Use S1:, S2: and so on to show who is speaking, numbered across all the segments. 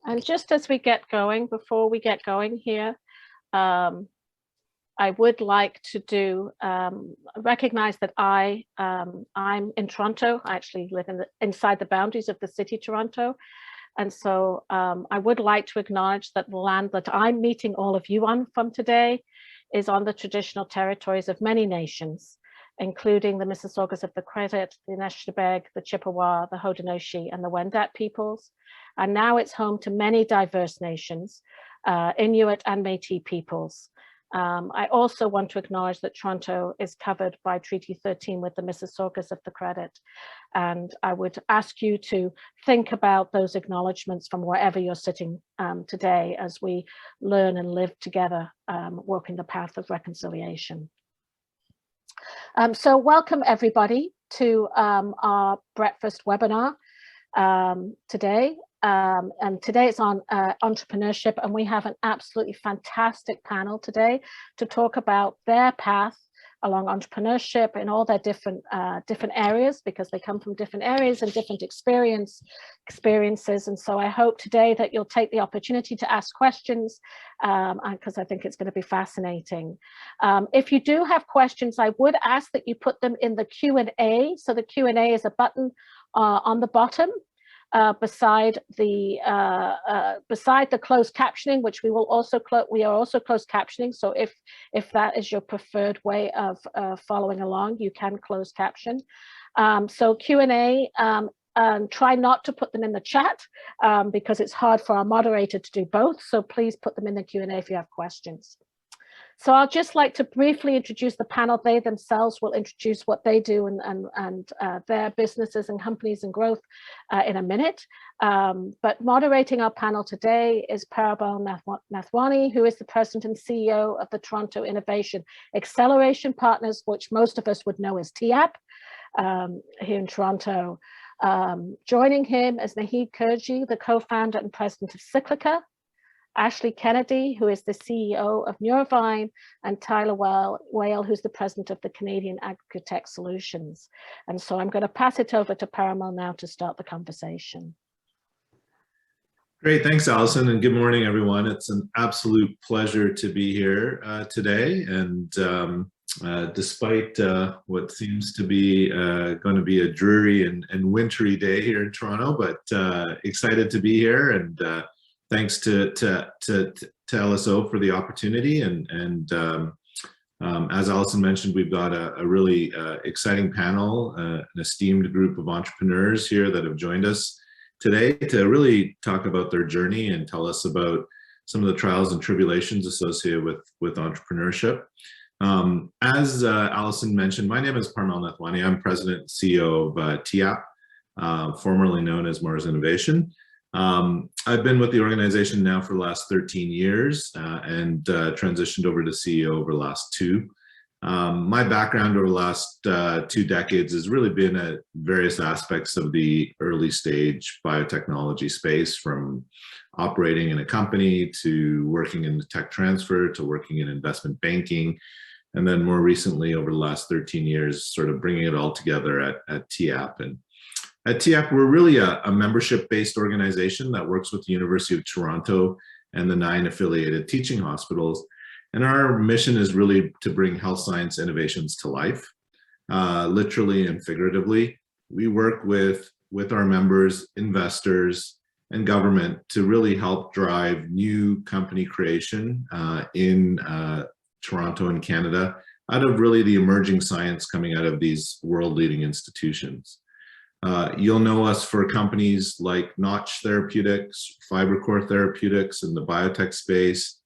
S1: And just as we get going, before we get going here, I would like to recognize that I'm in Toronto. I actually live inside the boundaries of the city Toronto. And so I would like to acknowledge that the land that I'm meeting all of you on from today is on the traditional territories of many nations, including the Mississaugas of the Credit, the Anishinaabe, the Chippewa, the Haudenosaunee, and the Wendat peoples. And now it's home to many diverse nations, Inuit and Métis peoples. I also want to acknowledge that Toronto is covered by Treaty 13 with the Mississaugas of the Credit. And I would ask you to think about those acknowledgements from wherever you're sitting today as we learn and live together, walking the path of reconciliation. So welcome everybody to our breakfast webinar today. And today it's on entrepreneurship, and we have an absolutely fantastic panel today to talk about their path along entrepreneurship in all their different areas, because they come from different areas and different experiences. And so I hope today that you'll take the opportunity to ask questions, because I think it's going to be fascinating. If you do have questions, I would ask that you put them in the Q&A. So the Q&A is a button on the bottom beside the closed captioning, which we are also closed captioning. So if that is your preferred way of following along, you can close caption. So Q&A, and try not to put them in the chat because it's hard for our moderator to do both. So please put them in the Q&A if you have questions. So I'll just like to briefly introduce the panel. They themselves will introduce what they do and their businesses and companies and growth in a minute. But moderating our panel today is Parimal Nathwani, who is the president and CEO of the Toronto Innovation Acceleration Partners, which most of us would know as TAP here in Toronto. Joining him is Naheed Kurji, the co-founder and president of Cyclica, Ashley Kennedy, who is the CEO of Neurovine, and Tyler Whale, who's the president of the Canadian Agritech Solutions. And so I'm going to pass it over to Parimal now to start the conversation.
S2: Great, thanks, Alison, and good morning, everyone. It's an absolute pleasure to be here today. And despite what seems to be going to be a dreary and wintry day here in Toronto, but excited to be here, and thanks to LSO for the opportunity. And as Alison mentioned, we've got a really exciting panel, an esteemed group of entrepreneurs here that have joined us today to really talk about their journey and tell us about some of the trials and tribulations associated with entrepreneurship. As Alison mentioned, my name is Parimal Nathwani. I'm president and CEO of TAP, formerly known as Mars Innovation. I've been with the organization now for the last 13 years and transitioned over to CEO over the last 2. My background over the last 2 decades has really been at various aspects of the early stage biotechnology space, from operating in a company to working in the tech transfer to working in investment banking. And then more recently, over the last 13 years, sort of bringing it all together at TAP. And at TAP, we're really a membership-based organization that works with the University of Toronto and the 9 affiliated teaching hospitals. And our mission is really to bring health science innovations to life, literally and figuratively. We work with our members, investors, and government to really help drive new company creation in Toronto and Canada out of really the emerging science coming out of these world-leading institutions. You'll know us for companies like Notch Therapeutics, FiberCore Therapeutics in the biotech space,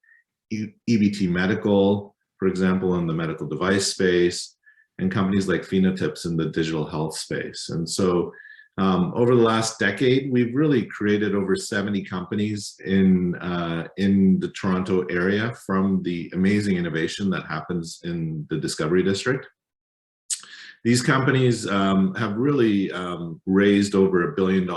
S2: EBT Medical, for example, in the medical device space, and companies like Phenotypes in the digital health space. And so over the last decade, we've really created over 70 companies in the Toronto area from the amazing innovation that happens in the Discovery District. These companies have really raised over $1 billion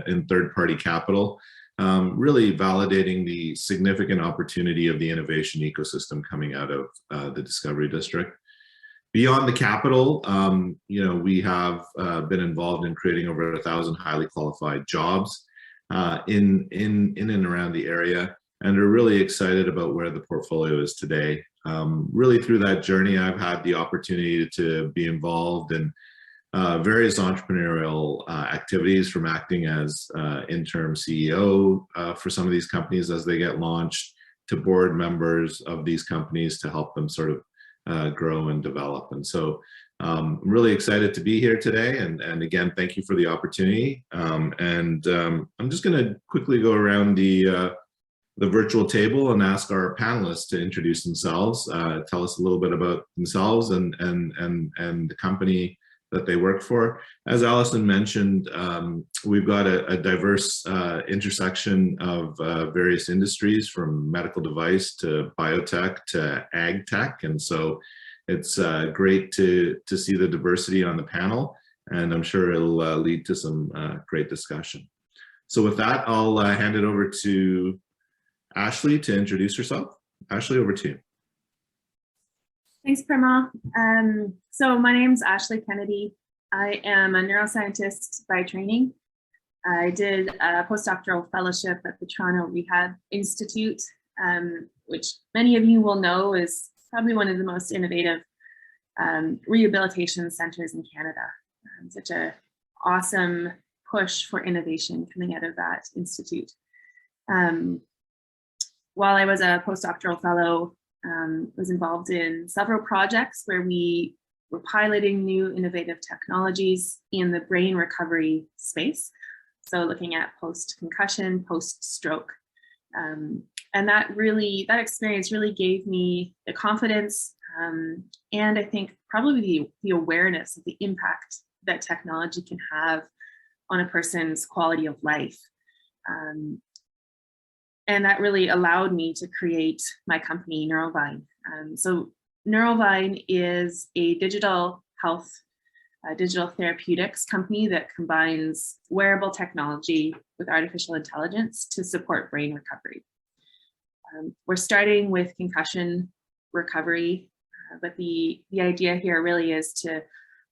S2: in third-party capital, really validating the significant opportunity of the innovation ecosystem coming out of the Discovery District. Beyond the capital, we have been involved in creating over 1,000 highly qualified jobs. in and around the area, and are really excited about where the portfolio is today. Really through that journey, I've had the opportunity to be involved in various entrepreneurial activities, from acting as interim CEO for some of these companies as they get launched, to board members of these companies to help them sort of grow and develop. And so I'm really excited to be here today. And again, thank you for the opportunity. I'm just going to quickly go around the virtual table and ask our panelists to introduce themselves, tell us a little bit about themselves and the company that they work for. As Allison mentioned, we've got a diverse intersection of various industries, from medical device to biotech to ag tech. And so it's great to see the diversity on the panel, and I'm sure it'll lead to some great discussion. So with that, I'll hand it over to Ashley to introduce herself. Ashley, over to you.
S3: Thanks, Prima. So my name's Ashley Kennedy. I am a neuroscientist by training. I did a postdoctoral fellowship at the Toronto Rehab Institute, which many of you will know is probably one of the most innovative rehabilitation centers in Canada. Such an awesome push for innovation coming out of that institute. While I was a postdoctoral fellow, was involved in several projects where we were piloting new innovative technologies in the brain recovery space. So looking at post-concussion, post-stroke. And that experience really gave me the confidence and I think probably the awareness of the impact that technology can have on a person's quality of life. And that really allowed me to create my company, Neurovine. So Neurovine is a digital health, digital therapeutics company that combines wearable technology with artificial intelligence to support brain recovery. We're starting with concussion recovery, but the idea here really is to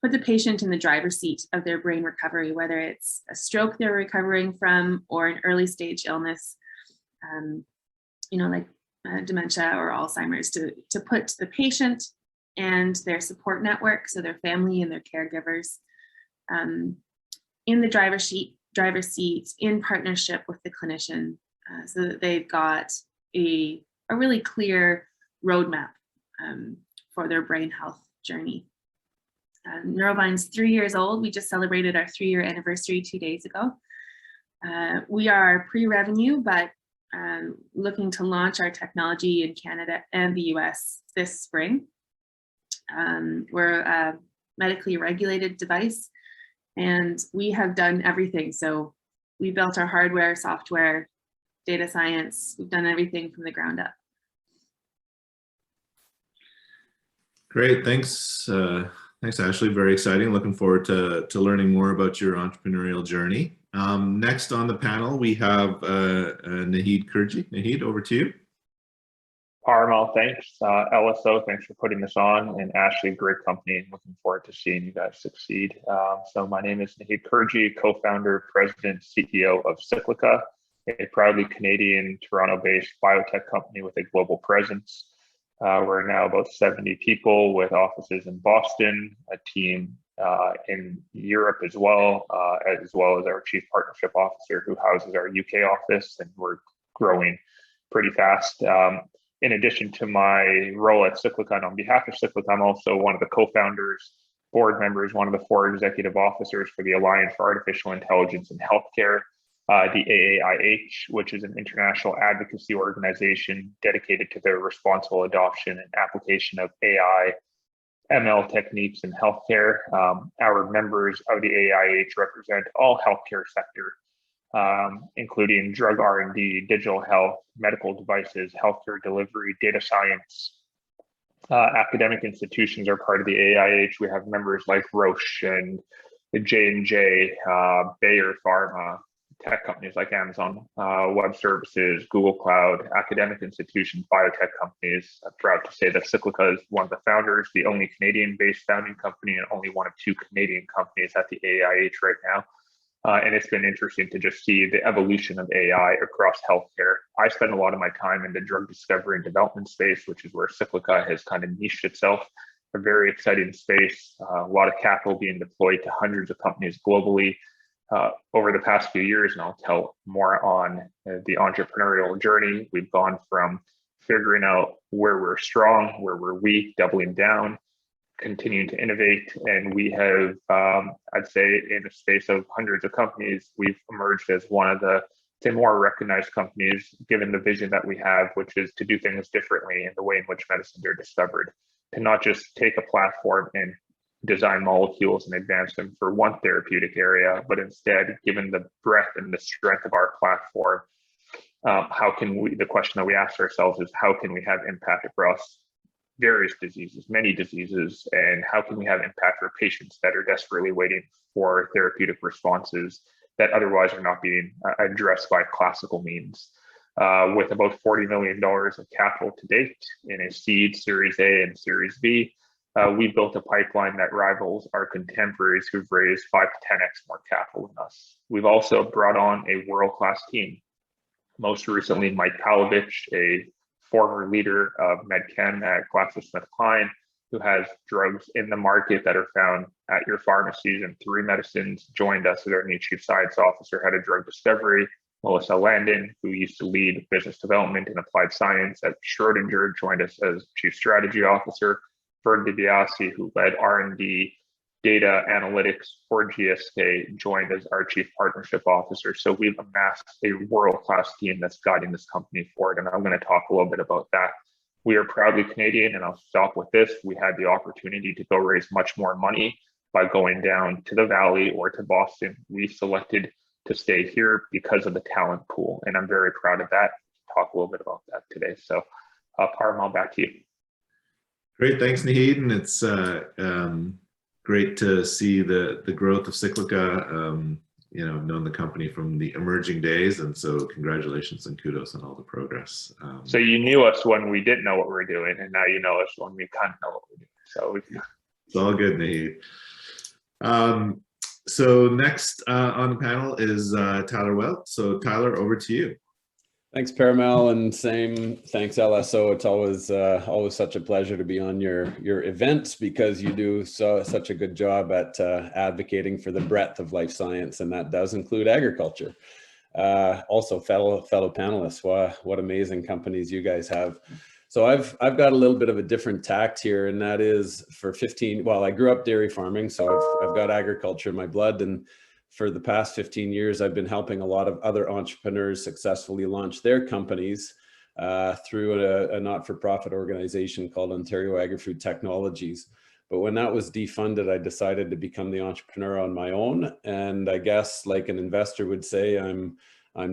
S3: put the patient in the driver's seat of their brain recovery, whether it's a stroke they're recovering from or an early stage illness, like dementia or Alzheimer's, to put the patient and their support network, so their family and their caregivers, in the driver's seat in partnership with the clinician, so that they've got a really clear roadmap for their brain health journey. Neurovine's 3 years old. We just celebrated our 3-year anniversary 2 days ago. We are pre-revenue, but looking to launch our technology in Canada and the US this spring. We're a medically regulated device, and we have done everything. So we built our hardware, software, data science. We've done everything from the ground up.
S2: Great, thanks. Thanks, Ashley. Very exciting. Looking forward to learning more about your entrepreneurial journey. Next on the panel, we have Nahid Kurji. Nahid, over to you.
S4: Parmal, thanks. LSO, thanks for putting this on. And Ashley, great company. And looking forward to seeing you guys succeed. So my name is Nahid Kurji, co-founder, president, CEO of Cyclica, a proudly Canadian, Toronto-based biotech company with a global presence. We're now about 70 people with offices in Boston, a team in Europe as well as our chief partnership officer who houses our UK office, and we're growing pretty fast. In addition to my role at Cyclica, and on behalf of Cyclica, I'm also one of the co-founders, board members, one of the 4 executive officers for the Alliance for Artificial Intelligence in Healthcare, the AAIH, which is an international advocacy organization dedicated to the responsible adoption and application of AI, ML techniques in healthcare. Our members of the AAIH represent all healthcare sector, including drug R&D, digital health, medical devices, healthcare delivery, data science. Academic institutions are part of the AAIH. We have members like Roche and J&J, Bayer Pharma, tech companies like Amazon Web Services, Google Cloud, academic institutions, biotech companies. I'm proud to say that Cyclica is one of the founders, the only Canadian-based founding company, and only one of 2 Canadian companies at the AIH right now. And it's been interesting to just see the evolution of AI across healthcare. I spend a lot of my time in the drug discovery and development space, which is where Cyclica has kind of niched itself. A very exciting space, a lot of capital being deployed to hundreds of companies globally over the past few years, and I'll tell more on the entrepreneurial journey. We've gone from figuring out where we're strong, where we're weak, doubling down, continuing to innovate, and we have, I'd say, in a space of hundreds of companies, we've emerged as one of the more recognized companies, given the vision that we have, which is to do things differently in the way in which medicines are discovered, to not just take a platform and design molecules and advance them for one therapeutic area, but instead, given the breadth and the strength of our platform, how can we, the question that we ask ourselves is, how can we have impact across various diseases, many diseases, and how can we have impact for patients that are desperately waiting for therapeutic responses that otherwise are not being addressed by classical means. With about $40 million of capital to date in a seed, Series A and Series B, we built a pipeline that rivals our contemporaries who've raised 5 to 10x more capital than us. We've also brought on a world-class team. Most recently, Mike Palovich, a former leader of MedChem at GlaxoSmithKline, who has drugs in the market that are found at your pharmacies, and 3 medicines, joined us as our new chief science officer, head of drug discovery. Melissa Landon, who used to lead business development and applied science at Schrodinger, joined us as chief strategy officer. Vern DiBiase, who led R&D data analytics for GSK, joined as our chief partnership officer. So we've amassed a world-class team that's guiding this company forward, and I'm going to talk a little bit about that. We are proudly Canadian, and I'll stop with this. We had the opportunity to go raise much more money by going down to the Valley or to Boston. We selected to stay here because of the talent pool, and I'm very proud of that. Talk a little bit about that today. So, Parimal, back to you.
S2: Great, thanks, Naheed, and it's great to see the growth of Cyclica. You know, I've known the company from the emerging days, and so congratulations and kudos on all the progress.
S4: So you knew us when we didn't know what we were doing, and now you know us when we kind of know what we're doing. So
S2: it's all good, Naheed. So next on the panel is Tyler Welch. So Tyler, over to you.
S5: Thanks, Parimal, and same thanks, LSO. It's always such a pleasure to be on your events, because you do such a good job at advocating for the breadth of life science, and that does include agriculture. Also, fellow panelists, what amazing companies you guys have. So I've got a little bit of a different tact here, and that is I grew up dairy farming, so I've got agriculture in my blood, and for the past 15 years, I've been helping a lot of other entrepreneurs successfully launch their companies through a not-for-profit organization called Ontario Agri-Food Technologies. But when that was defunded, I decided to become the entrepreneur on my own. And I guess, like an investor would say, I'm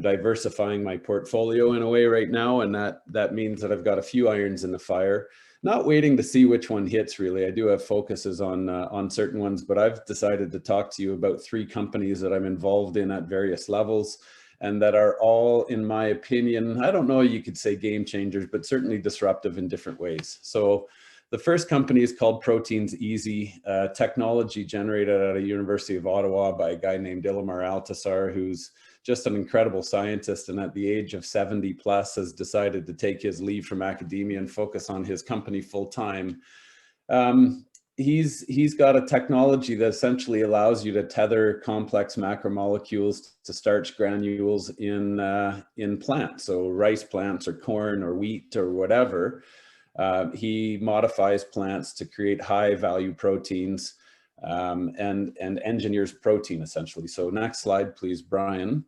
S5: diversifying my portfolio in a way right now, and that means that I've got a few irons in the fire. Not waiting to see which one hits, really. I do have focuses on certain ones, but I've decided to talk to you about 3 companies that I'm involved in at various levels, and that are all, in my opinion, I don't know, you could say game changers, but certainly disruptive in different ways. So the first company is called Proteins Easy, technology generated at a University of Ottawa by a guy named Ilomar Altasar, who's just an incredible scientist, and at the age of 70 plus has decided to take his leave from academia and focus on his company full time. He's got a technology that essentially allows you to tether complex macromolecules to starch granules in plants, so rice plants or corn or wheat or whatever. He modifies plants to create high value proteins and engineers protein essentially. So next slide, please, Brian.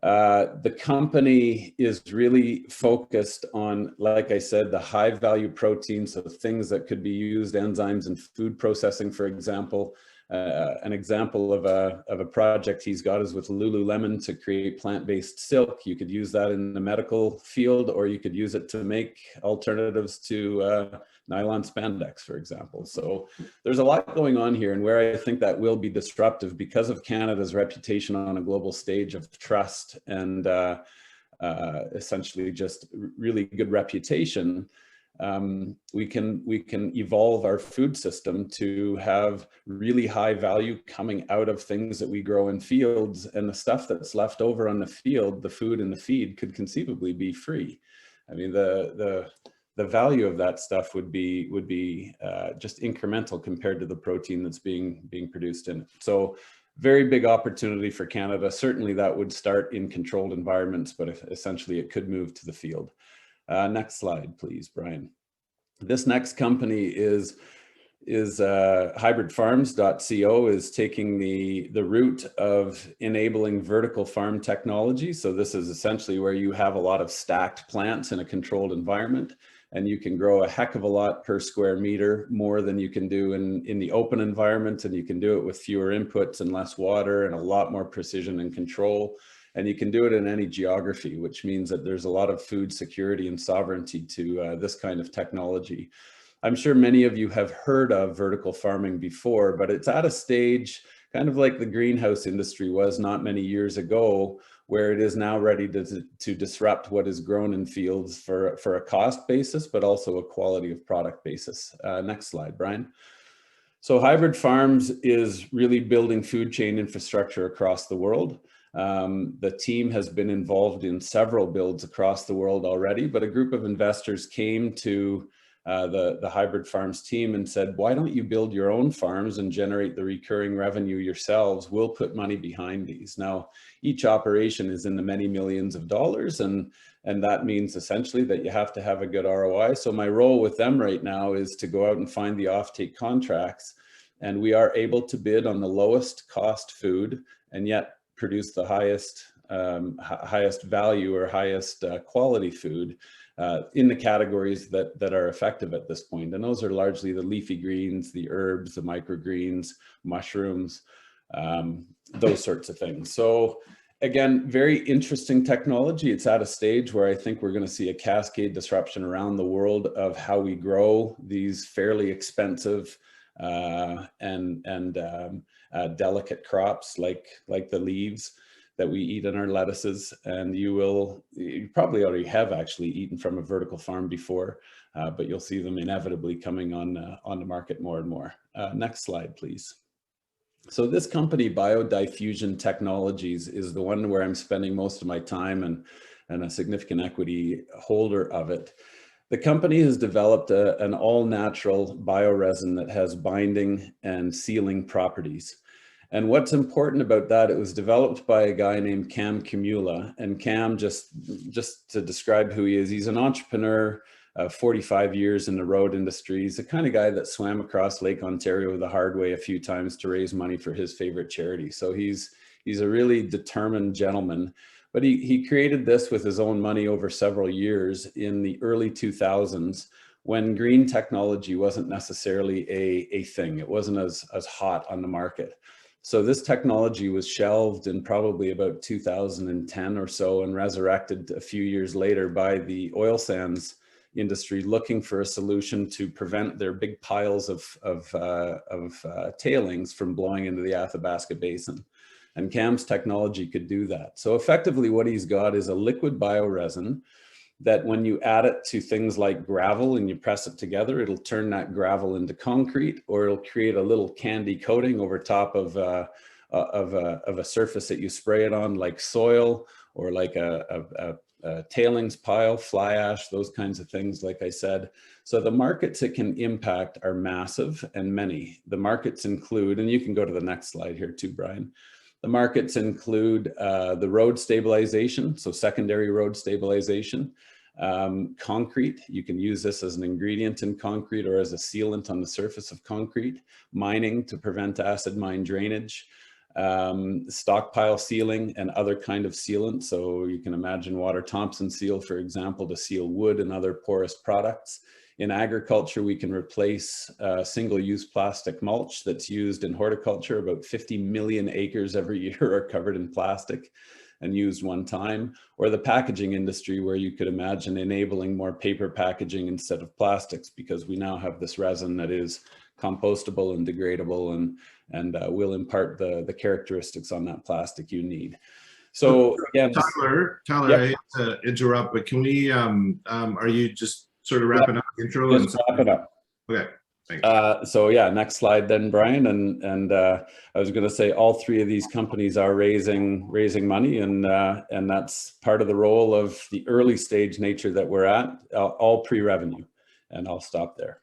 S5: The company is really focused on, like I said, the high value proteins, so things that could be used, enzymes in food processing, for example. An example of a project he's got is with Lululemon to create plant-based silk. You could use that in the medical field, or you could use it to make alternatives to nylon spandex, for example. So there's a lot going on here, and where I think that will be disruptive because of Canada's reputation on a global stage of trust and essentially just really good reputation. we can evolve our food system to have really high value coming out of things that we grow in fields, and the stuff that's left over on the field, the food and the feed, could conceivably be free. I mean, the value of that stuff would be just incremental compared to the protein that's being produced in it. So very big opportunity for Canada. Certainly that would start in controlled environments, but essentially it could move to the field. Next slide, please, Brian. This next company is Hybridfarms.co, is taking the route of enabling vertical farm technology. So this is essentially where you have a lot of stacked plants in a controlled environment, and you can grow a heck of a lot per square meter, more than you can do in the open environment, and you can do it with fewer inputs and less water and a lot more precision and control. And you can do it in any geography, which means that there's a lot of food security and sovereignty to this kind of technology. I'm sure many of you have heard of vertical farming before, but it's at a stage kind of like the greenhouse industry was not many years ago, where it is now ready to disrupt what is grown in fields for a cost basis, but also a quality of product basis. Next slide, Brian. So Hybridfarms is really building food chain infrastructure across the world. The team has been involved in several builds across the world already, but a group of investors came to the Hybridfarms team and said, why don't you build your own farms and generate the recurring revenue yourselves? We'll put money behind these. Now, each operation is in the many millions of dollars, and that means essentially that you have to have a good ROI. So my role with them right now is to go out and find the offtake contracts, and we are able to bid on the lowest cost food and yet produce the highest value or highest quality food in the categories that are effective at this point. And those are largely the leafy greens, the herbs, the microgreens, mushrooms, those sorts of things. So again, very interesting technology. It's at a stage where I think we're going to see a cascade disruption around the world of how we grow these fairly expensive and delicate crops like the leaves that we eat in our lettuces. And you probably already have actually eaten from a vertical farm before, but you'll see them inevitably coming on the market more and more. Next slide, please. So this company, Diffusion Technologies, is the one where I'm spending most of my time and a significant equity holder of it. The company has developed an all-natural bioresin that has binding and sealing properties. And what's important about that, it was developed by a guy named Cam Kimula. And Cam, just to describe who he is, he's an entrepreneur, 45 years in the road industry. He's the kind of guy that swam across Lake Ontario the hard way a few times to raise money for his favorite charity. So he's a really determined gentleman. But he created this with his own money over several years in the early 2000s, when green technology wasn't necessarily a thing. It wasn't as hot on the market. So this technology was shelved in probably about 2010 or so, and resurrected a few years later by the oil sands industry, looking for a solution to prevent their big piles of tailings from blowing into the Athabasca Basin. And Cam's technology could do that. So effectively what he's got is a liquid bioresin that when you add it to things like gravel and you press it together, it'll turn that gravel into concrete, or it'll create a little candy coating over top of a surface that you spray it on, like soil or like a tailings pile, fly ash, those kinds of things, like I said. So the markets it can impact are massive and many. The markets include, and you can go to the next slide here too, Brian. The markets include the road stabilization, so secondary road stabilization, concrete. You can use this as an ingredient in concrete or as a sealant on the surface of concrete, mining to prevent acid mine drainage, stockpile sealing and other kind of sealant. So you can imagine water Thompson seal, for example, to seal wood and other porous products. In agriculture, we can replace single-use plastic mulch that's used in horticulture. About 50 million acres every year are covered in plastic and used one time. Or the packaging industry, where you could imagine enabling more paper packaging instead of plastics, because we now have this resin that is compostable and degradable and will impart the characteristics on that plastic you need. So again,
S2: Tyler,
S5: yep.
S2: I hate to interrupt, but can we, are you just sort of wrapping up the intro?
S5: Just wrap it up.
S2: Okay. Thanks.
S5: So yeah, next slide then, Brian. And I was going to say all three of these companies are raising money, and that's part of the role of the early stage nature that we're at, all pre-revenue. And I'll stop there.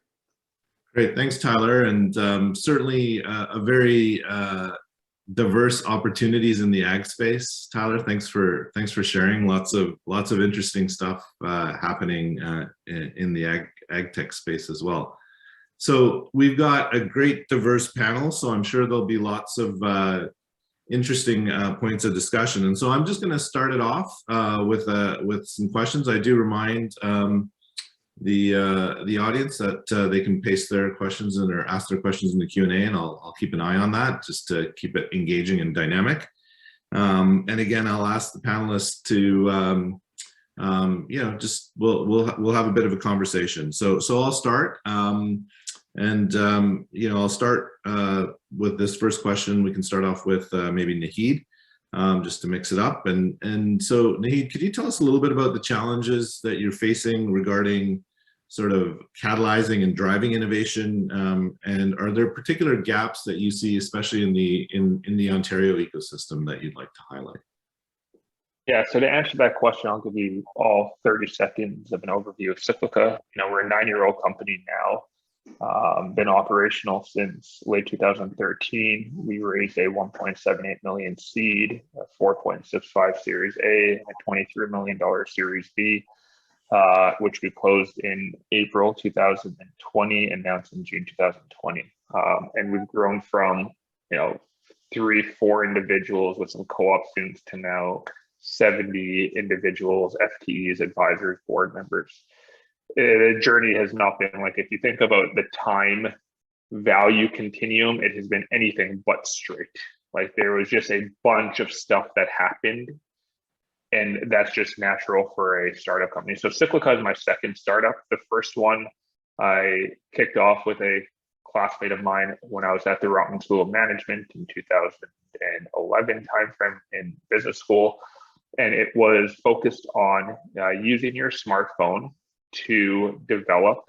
S2: Great, thanks, Tyler, and certainly a very diverse opportunities in the ag space. Tyler, thanks for sharing. Lots of interesting stuff happening in the ag tech space as well. So we've got a great diverse panel, so I'm sure there'll be lots of interesting points of discussion. And so I'm just going to start it off with some questions. I do remind the audience that they can paste their questions or ask their questions in the Q&A, and I'll keep an eye on that just to keep it engaging and dynamic. And again, I'll ask the panelists to just we'll have a bit of a conversation. So I'll start. I'll start with this first question. We can start off with maybe Nahid, just to mix it up. And so Nahid, could you tell us a little bit about the challenges that you're facing regarding sort of catalyzing and driving innovation? And are there particular gaps that you see, especially in the Ontario ecosystem, that you'd like to highlight?
S4: Yeah, so to answer that question, I'll give you all 30 seconds of an overview of Cyclica. We're a 9-year-old company now. Been operational since late 2013. We raised a 1.78 million seed, a 4.65 Series A, and a $23 million Series B, which we closed in April 2020, announced in June 2020. And we've grown from 3-4 individuals with some co-op students to now 70 individuals, FTEs, advisors, board members. The journey has not been like, if you think about the time value continuum, it has been anything but straight. Like, there was just a bunch of stuff that happened, and that's just natural for a startup company. So Cyclica is my second startup. The first one I kicked off with a classmate of mine when I was at the Rotman School of Management in 2011 timeframe in business school. And it was focused on using your smartphone to develop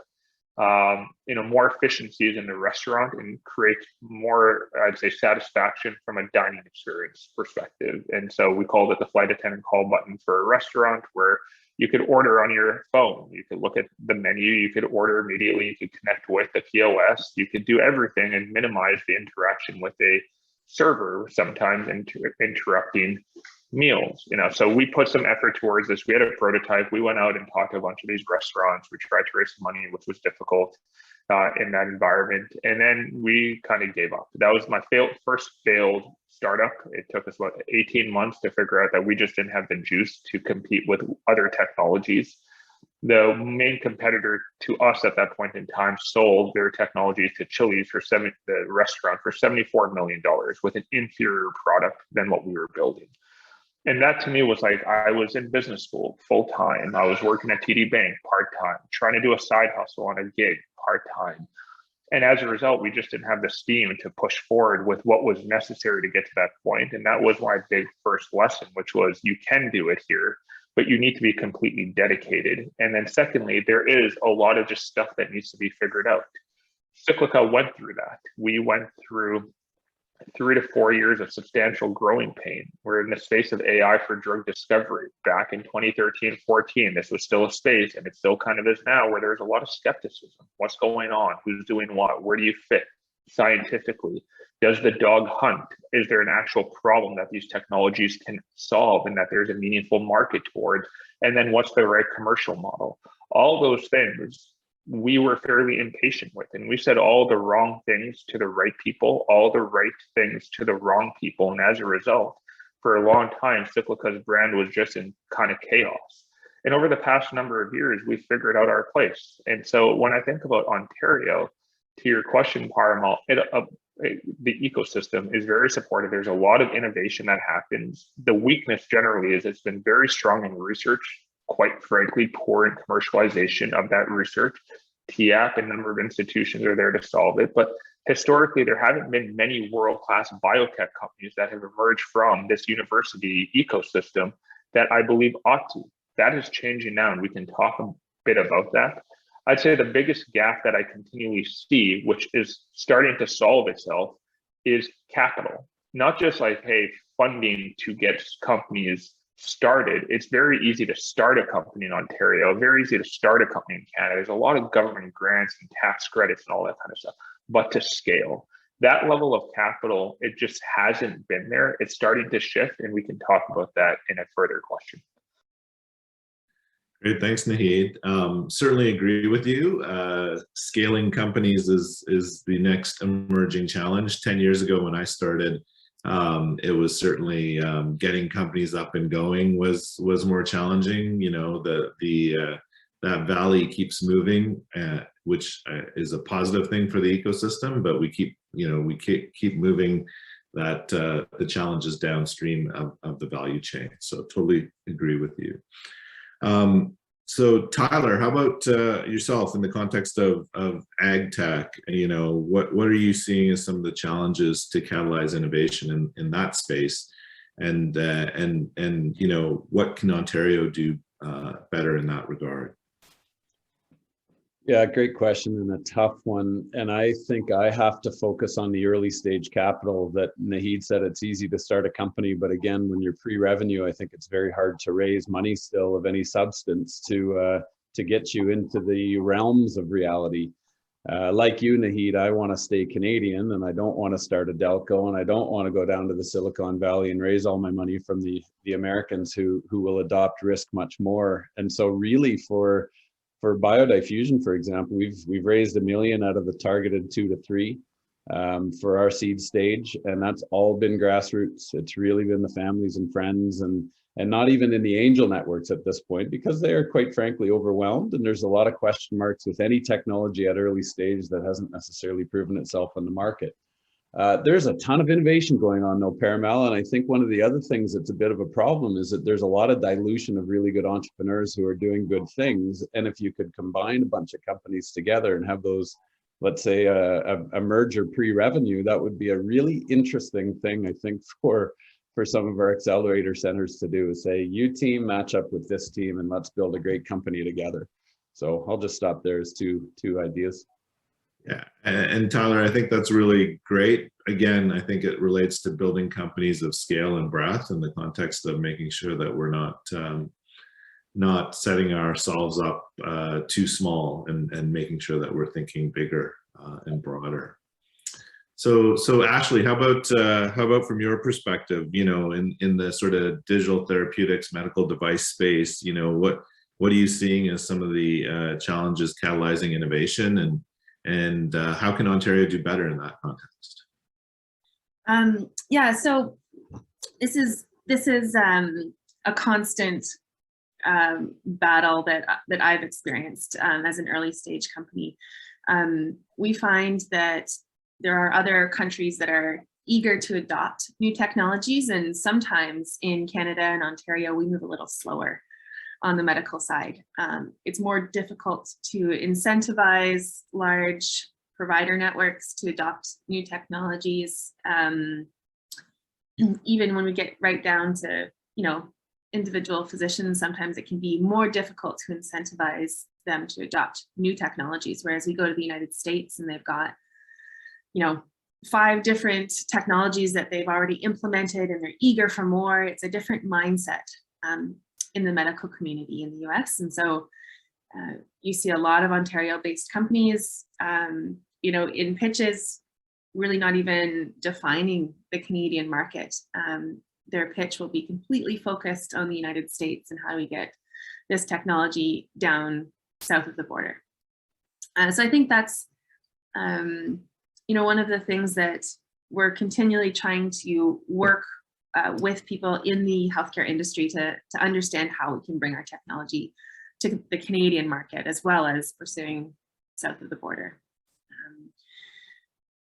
S4: more efficiencies in the restaurant and create more, I'd say, satisfaction from a dining experience perspective. And so we called it the flight attendant call button for a restaurant, where you could order on your phone, you could look at the menu, you could order immediately, you could connect with the POS, you could do everything and minimize the interaction with a server, sometimes interrupting meals. So we put some effort towards this. We had a prototype. We went out and talked to a bunch of these restaurants. We tried to raise some money, which was difficult in that environment. And then we kind of gave up. That was my first failed startup. It took us about 18 months to figure out that we just didn't have the juice to compete with other technologies. The main competitor to us at that point in time sold their technologies to Chili's the restaurant for $74 million with an inferior product than what we were building. And that to me was like, I was in business school full time. I was working at TD Bank part time, trying to do a side hustle on a gig part time. And as a result, we just didn't have the steam to push forward with what was necessary to get to that point. And that was my big first lesson, which was, you can do it here, but you need to be completely dedicated. And then secondly, there is a lot of just stuff that needs to be figured out. Cyclica went through that. We went through 3 to 4 years of substantial growing pain. We're in the space of AI for drug discovery. Back in 2013, 14, this was still a space, and it still kind of is now, where there's a lot of skepticism. What's going on? Who's doing what? Where do you fit scientifically? Does the dog hunt? Is there an actual problem that these technologies can solve and that there's a meaningful market towards? And then what's the right commercial model? All those things we were fairly impatient with, and we said all the wrong things to the right people, all the right things to the wrong people. And as a result, for a long time, Cyclica's brand was just in kind of chaos. And over the past number of years, we figured out our place. And so when I think about Ontario, to your question, Parimal, the ecosystem is very supportive. There's a lot of innovation that happens. The weakness generally is it's been very strong in research, quite frankly, poor in commercialization of that research. TIAP, a number of institutions are there to solve it. But historically, there haven't been many world-class biotech companies that have emerged from this university ecosystem that I believe ought to. That is changing now, and we can talk a bit about that. I'd say the biggest gap that I continually see, which is starting to solve itself, is capital. Not just like, hey, funding to get companies started. It's very easy to start a company in Ontario, very easy to start a company in Canada. There's a lot of government grants and tax credits and all that kind of stuff. But to scale, that level of capital, it just hasn't been there. It's starting to shift, and we can talk about that in a further question.
S2: Great, thanks, Naheed. Certainly agree with you. Scaling companies is the next emerging challenge. 10 years ago when I started, it was certainly getting companies up and going was more challenging. You know, that valley keeps moving, which is a positive thing for the ecosystem. But we keep moving that the challenges downstream of the value chain. So totally agree with you. So Tyler, how about yourself in the context of ag tech? You know, what are you seeing as some of the challenges to catalyze innovation in that space, and you know, what can Ontario do better in that regard?
S5: Yeah, great question and a tough one. And I think I have to focus on the early stage capital that Naheed said. It's easy to start a company, but again, when you're pre-revenue, I think it's very hard to raise money still of any substance to get you into the realms of reality. Like you, Naheed, I want to stay Canadian, and I don't want to start a Delco, and I don't want to go down to the Silicon Valley and raise all my money from the Americans who will adopt risk much more. And so really for biodiffusion, for example, we've raised $1 million out of the targeted 2 to 3 for our seed stage, and that's all been grassroots. It's really been the families and friends, and not even in the angel networks at this point, because they are quite frankly overwhelmed, and there's a lot of question marks with any technology at early stage that hasn't necessarily proven itself on the market. There's a ton of innovation going on though, Parimal, and I think one of the other things that's a bit of a problem is that there's a lot of dilution of really good entrepreneurs who are doing good things. And if you could combine a bunch of companies together and have those, let's say a merger pre-revenue, that would be a really interesting thing, I think, for some of our accelerator centers to do, is say, you team match up with this team and let's build a great company together. So I'll just stop there as two ideas.
S2: Yeah, and Tyler, I think that's really great. Again, I think it relates to building companies of scale and breadth in the context of making sure that we're not setting ourselves up too small, and making sure that we're thinking bigger and broader. So Ashley, how about from your perspective, you know, in the sort of digital therapeutics medical device space, you know, what are you seeing as some of the challenges catalyzing innovation, and how can Ontario do better in that context?
S3: Yeah, so this is a constant battle that I've experienced as an early stage company. We find that there are other countries that are eager to adopt new technologies, and sometimes in Canada and Ontario we move a little slower on the medical side. It's more difficult to incentivize large provider networks to adopt new technologies. Even when we get right down to, you know, individual physicians, sometimes it can be more difficult to incentivize them to adopt new technologies. Whereas we go to the United States and they've got, you know, 5 different technologies that they've already implemented and they're eager for more. It's a different mindset in the medical community in the US. And so you see a lot of Ontario-based companies, you know, in pitches, really not even defining the Canadian market. Their pitch will be completely focused on the United States and how do we get this technology down south of the border. So I think that's, you know, one of the things that we're continually trying to work with people in the healthcare industry to understand how we can bring our technology to the Canadian market, as well as pursuing south of the border.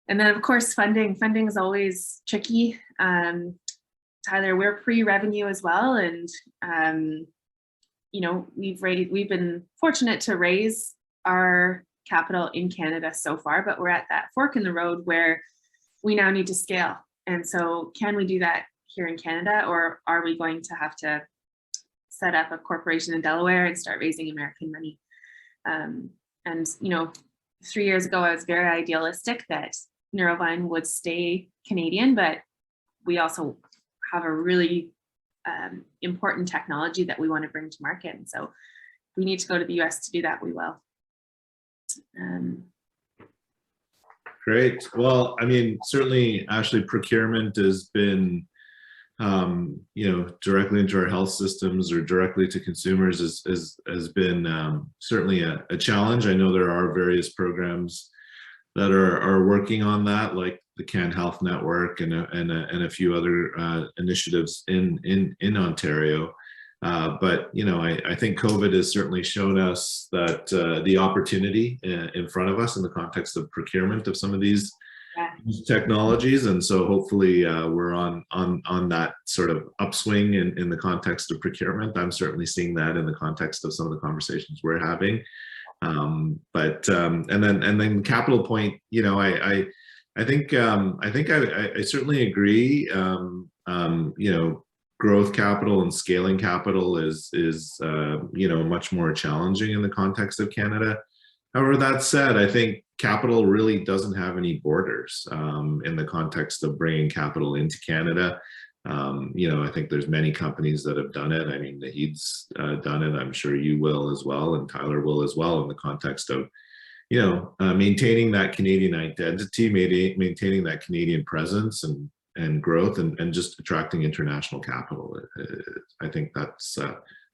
S3: And then of course, funding is always tricky. Tyler, we're pre-revenue as well. And you know, we've been fortunate to raise our capital in Canada so far, but we're at that fork in the road where we now need to scale. And so can we do that here in Canada, or are we going to have to set up a corporation in Delaware and start raising American money? And, 3 years ago, I was very idealistic that Neurovine would stay Canadian, but we also have a really important technology that we want to bring to market. And so if we need to go to the US to do that, we will.
S2: Great. Well, I mean, certainly, Ashley, procurement has been, directly into our health systems or directly to consumers has been certainly a challenge. I know there are various programs that are working on that, like the Can Health Network and a few other initiatives in Ontario. But I think COVID has certainly shown us that the opportunity in front of us in the context of procurement of some of these technologies, and so hopefully we're on that sort of upswing in the context of procurement. I'm certainly seeing that in the context of some of the conversations we're having. And then capital point, I think I certainly agree. Growth capital and scaling capital is much more challenging in the context of Canada. However, that said, I think capital really doesn't have any borders in the context of bringing capital into Canada. I think there's many companies that have done it. I mean, Nahid's done it. I'm sure you will as well, and Tyler will as well, in the context of maintaining that Canadian identity, maintaining that Canadian presence and growth, and just attracting international capital. I think that's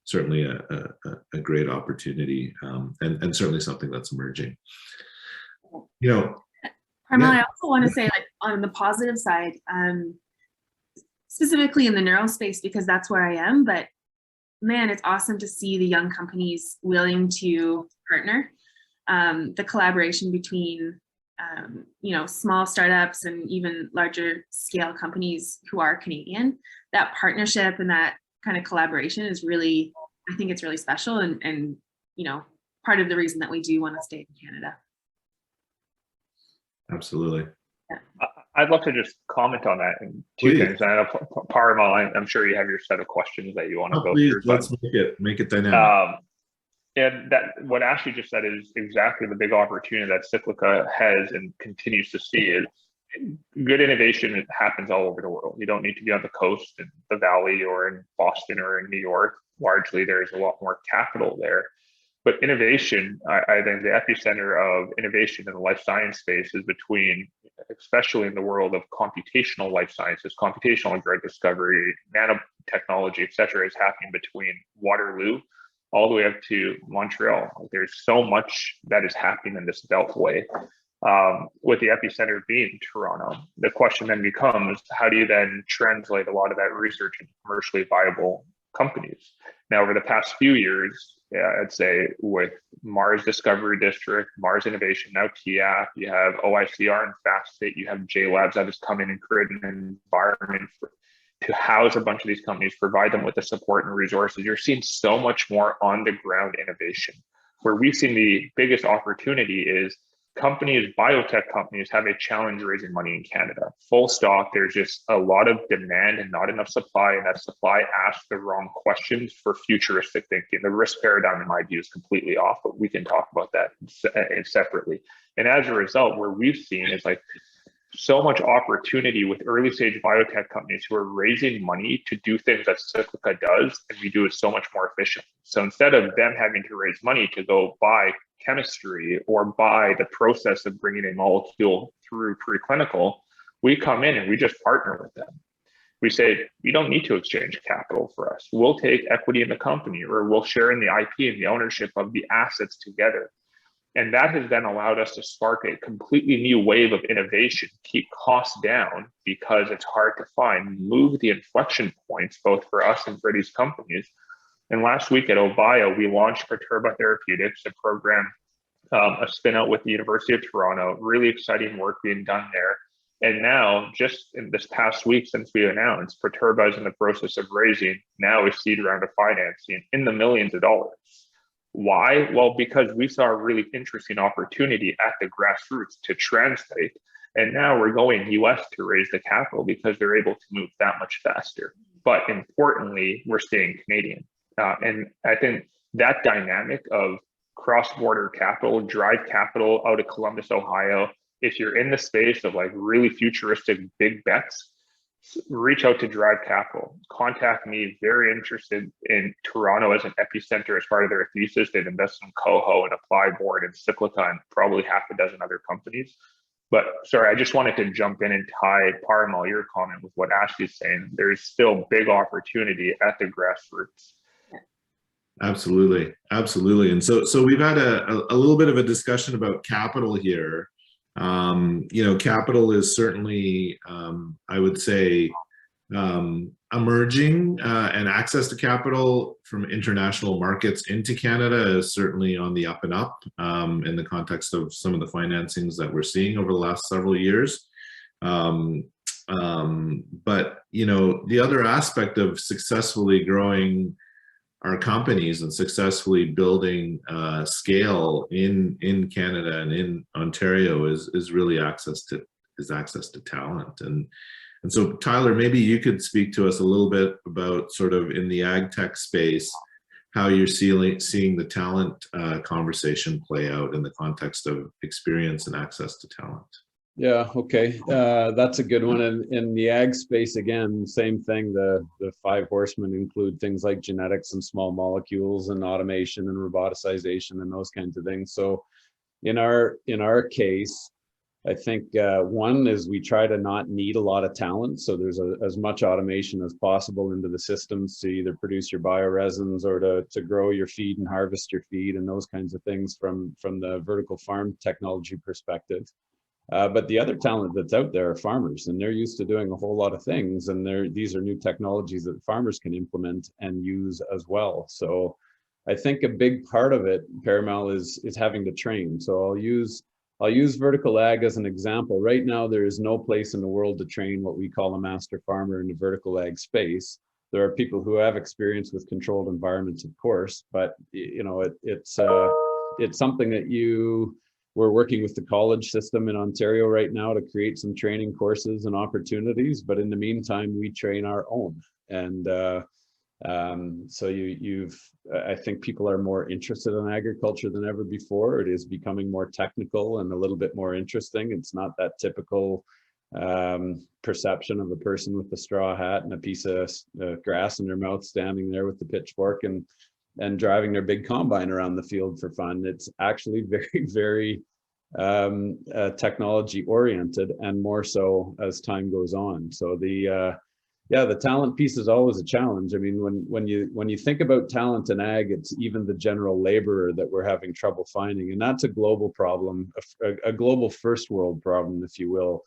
S2: certainly a great opportunity, and certainly something that's emerging.
S3: Carmel, I also want to say, like, on the positive side, specifically in the neuro space, because that's where I am, but man, it's awesome to see the young companies willing to partner. The collaboration between small startups and even larger scale companies who are Canadian, that partnership and that kind of collaboration is really, I think it's really special, and part of the reason that we do want to stay in Canada.
S2: Absolutely.
S4: I'd love to just comment on that in two things. I know, Parmal, I'm sure you have your set of questions that you want to go through.
S2: Let's make it dynamic.
S4: And that what Ashley just said is exactly the big opportunity that Cyclica has and continues to see. Is good innovation. It happens all over the world. You don't need to be on the coast, in the Valley, or in Boston, or in New York. Largely, there's a lot more capital there. But innovation, I think the epicenter of innovation in the life science space is between, especially in the world of computational life sciences, computational drug discovery, nanotechnology, et cetera, is happening between Waterloo all the way up to Montreal. There's so much that is happening in this beltway, with the epicenter being Toronto. The question then becomes, how do you then translate a lot of that research into commercially viable companies? Now, over the past few years, I'd say with Mars Discovery District, Mars Innovation, now TIAP, you have OICR and FastFit, you have J Labs that has come in and created an environment to house a bunch of these companies, provide them with the support and resources. You're seeing so much more on the ground innovation. Where we've seen the biggest opportunity is companies, biotech companies, have a challenge raising money in Canada. Full stop. There's just a lot of demand and not enough supply, and that supply asks the wrong questions for futuristic thinking. The risk paradigm, in my view, is completely off, but we can talk about that separately. And as a result, where we've seen is like so much opportunity with early stage biotech companies who are raising money to do things that Cyclica does, and we do it so much more efficiently. So instead of them having to raise money to go buy chemistry or buy the process of bringing a molecule through preclinical, we come in and we just partner with them. We say, you don't need to exchange capital for us. We'll take equity in the company, or we'll share in the IP and the ownership of the assets together. And that has then allowed us to spark a completely new wave of innovation, keep costs down because it's hard to find, move the inflection points both for us and for these companies. And last week at OBIO, we launched Perturba Therapeutics, a program, a spin out with the University of Toronto. Really exciting work being done there. And now, just in this past week since we announced, Perturba is in the process of raising now a seed round of financing in the millions of dollars. Why? Well, because we saw a really interesting opportunity at the grassroots to translate. And now we're going US to raise the capital because they're able to move that much faster. But importantly, we're staying Canadian. And I think that dynamic of cross-border capital, drive capital out of Columbus, Ohio. If you're in the space of like really futuristic big bets, reach out to Drive Capital. Contact me. Very interested in Toronto as an epicenter as part of their thesis. They've invested in Coho and Applyboard and Cyclica and probably half a dozen other companies. But sorry, I just wanted to jump in and tie Parimal, your comment with what Ashley's saying. There's still big opportunity at the grassroots.
S2: Absolutely, absolutely. And so we've had a little bit of a discussion about capital here. You know, capital is certainly, I would say, emerging, and access to capital from international markets into Canada is certainly on the up and up, in the context of some of the financings that we're seeing over the last several years. But, you know, the other aspect of successfully growing our companies and successfully building scale in Canada and in Ontario is really access to talent. And so Tyler, maybe you could speak to us a little bit about sort of in the ag tech space, how you're seeing the talent conversation play out in the context of experience and access to talent.
S5: Yeah, okay. That's a good one. And in the ag space, again, same thing. The five horsemen include things like genetics and small molecules and automation and roboticization and those kinds of things. So in our case, I think one is we try to not need a lot of talent. So there's as much automation as possible into the systems to either produce your bioresins or to grow your feed and harvest your feed and those kinds of things from the vertical farm technology perspective. But the other talent that's out there are farmers, and they're used to doing a whole lot of things. And these are new technologies that farmers can implement and use as well. So I think a big part of it, Parimal, is having to train. So I'll use vertical ag as an example. Right now, there is no place in the world to train what we call a master farmer in the vertical ag space. There are people who have experience with controlled environments, of course, but you know, it's something that we're working with the college system in Ontario right now to create some training courses and opportunities. But in the meantime, we train our own. And so I think people are more interested in agriculture than ever before. It is becoming more technical and a little bit more interesting. It's not that typical perception of a person with a straw hat and a piece of grass in their mouth standing there with the pitchfork and driving their big combine around the field for fun. It's actually very, very technology oriented, and more so as time goes on. So the talent piece is always a challenge. I mean, when you think about talent in ag, it's even the general laborer that we're having trouble finding, and that's a global problem, a global first world problem, if you will.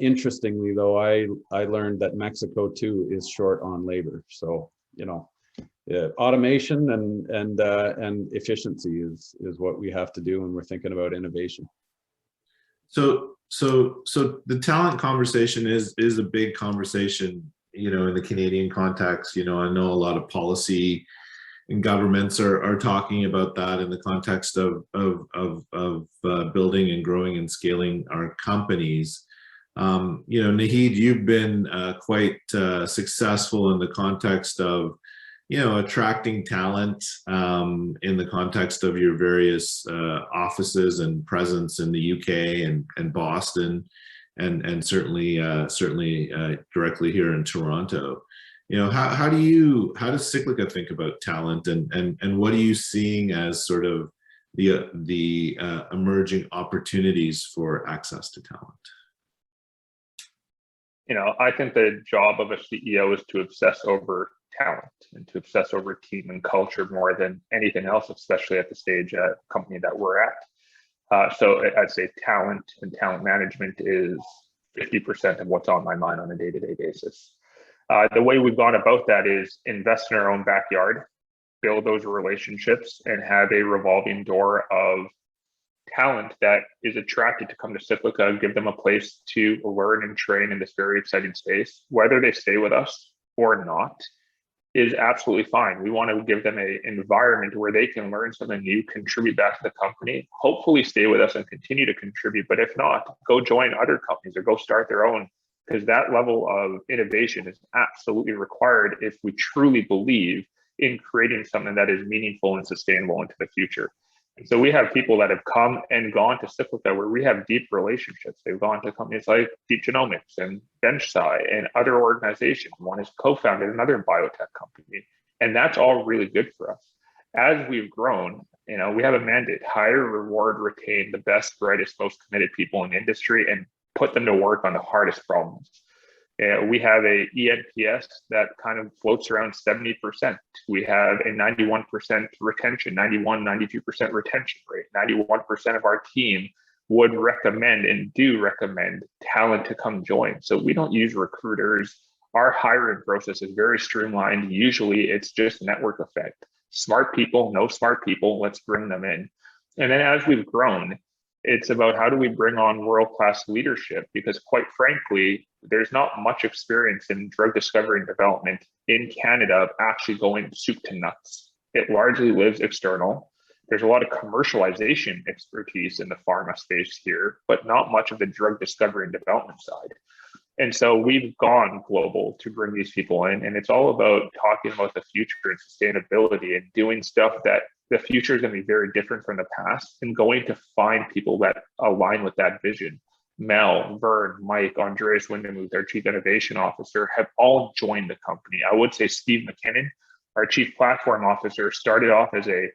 S5: Interestingly, though, I learned that Mexico too is short on labor. So you know. Automation and efficiency is what we have to do when we're thinking about innovation.
S2: So the talent conversation is a big conversation, you know, in the Canadian context. You know, I know a lot of policy and governments are talking about that in the context of building and growing and scaling our companies. You know, Naheed, you've been quite successful in the context of, you know, attracting talent in the context of your various offices and presence in the UK and Boston, and certainly directly here in Toronto. You know, how does Cyclica think about talent, and what are you seeing as sort of the emerging opportunities for access to talent?
S4: You know, I think the job of a CEO is to obsess over talent and to obsess over team and culture more than anything else, especially at the stage at company that we're at. So I'd say talent and talent management is 50% of what's on my mind on a day-to-day basis. The way we've gone about that is invest in our own backyard, build those relationships, and have a revolving door of talent that is attracted to come to Cyclica, give them a place to learn and train in this very exciting space. Whether they stay with us or not is absolutely fine. We want to give them an environment where they can learn something new, contribute back to the company, hopefully stay with us and continue to contribute. But if not, go join other companies or go start their own, because that level of innovation is absolutely required if we truly believe in creating something that is meaningful and sustainable into the future. And so we have people that have come and gone to Cyclica where we have deep relationships. They've gone to companies like Deep Genomics and BenchSci and other organizations. One is co-founded another biotech company. And that's all really good for us. As we've grown, we have a mandate: hire, reward, retain the best, brightest, most committed people in the industry and put them to work on the hardest problems. We have a ENPS that kind of floats around 70%. We have a 91% retention, 91, 92% retention rate. 91% of our team would recommend and do recommend talent to come join. So we don't use recruiters. Our hiring process is very streamlined. Usually it's just network effect. Smart people, no smart people, let's bring them in. And then as we've grown, it's about how do we bring on world-class leadership? Because quite frankly, there's not much experience in drug discovery and development in Canada actually going soup to nuts. It largely lives external. There's a lot of commercialization expertise in the pharma space here, but not much of the drug discovery and development side. And so we've gone global to bring these people in, and it's all about talking about the future and sustainability and doing stuff that the future is going to be very different from the past, and going to find people that align with that vision. Mel, Vern, Mike, Andreas Windemuth, our Chief Innovation Officer, have all joined the company. I would say Steve McKinnon, our Chief Platform Officer, started off as a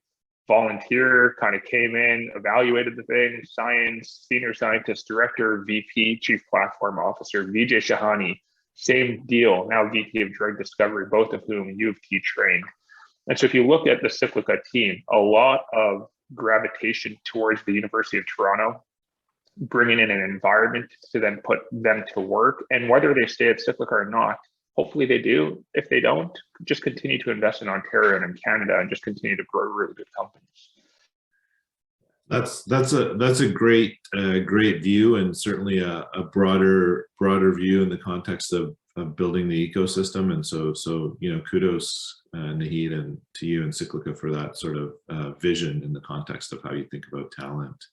S4: volunteer, kind of came in, evaluated the thing, science, senior scientist, director, VP, Chief Platform Officer. Vijay Shahani, same deal, now VP of Drug Discovery, both of whom U of T trained. And so if you look at the Cyclica team, a lot of gravitation towards the University of Toronto, bringing in an environment to then put them to work. And whether they stay at Cyclica or not, hopefully they do. If they don't, just continue to invest in Ontario and in Canada and just continue to grow really good companies.
S2: That's a great view, and certainly a broader view in the context of building the ecosystem. And so kudos, Naheed, and to you and Cyclica for that sort of vision in the context of how you think about talent.